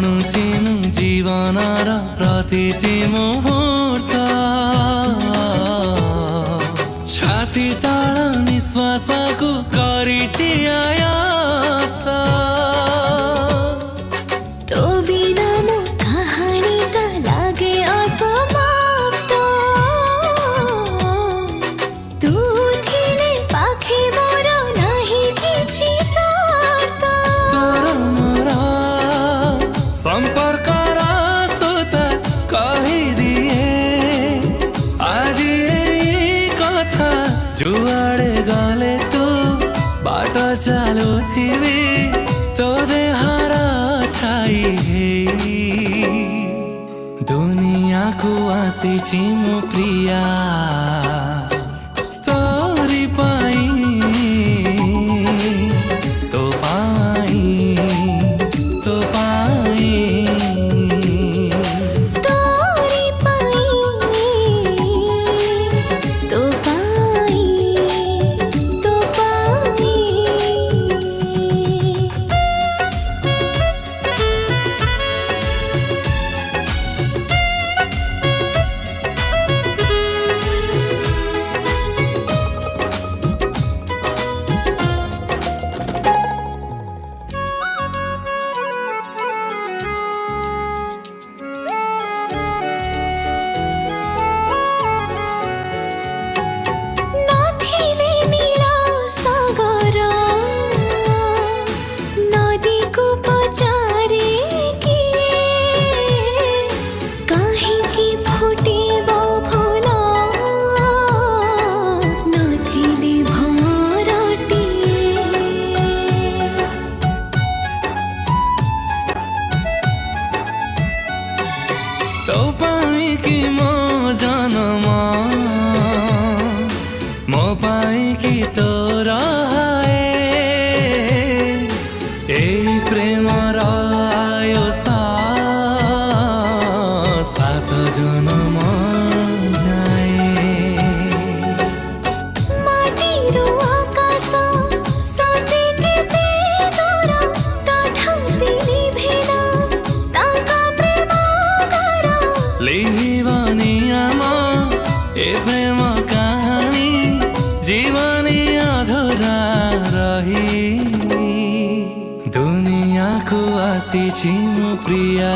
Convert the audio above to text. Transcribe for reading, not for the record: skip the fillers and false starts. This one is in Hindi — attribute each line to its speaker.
Speaker 1: गणुची मु जीवनर प्रतिटी मुहूर्त छाती तल निश्वासको गरिछि आयात
Speaker 2: तो बिना मो कहानी त लागे असमाप्त तू थिले पाखे मोर नाही किछि सार्थ
Speaker 1: तोर संपर्क सुत कहिदिए आज कथा जुआड़े गले तू बाट चालुथिबी तो देहार छाई दुनिया को आसीछि मो प्रिया तोरी पाई तो पाई तो पाई
Speaker 2: तोरी पाई तो पाई तो पाई नथिले नीला सागर नदी को पचारे कि काहीँकि फुटिबो फुल नथिले भरटिए
Speaker 1: तो पाई कि मो जन्म मो पाई कि तोर हाय ए प्रेम आयो सात जन्म जाए
Speaker 2: माटीरो आकाश सते केते दूर तठातिनी भेना ताका प्रेम गर
Speaker 1: लिहिबनी आमा ए प्रेम कहानी जीवनी अधुरा रही दुनिया को आसीछि मो प्रिया।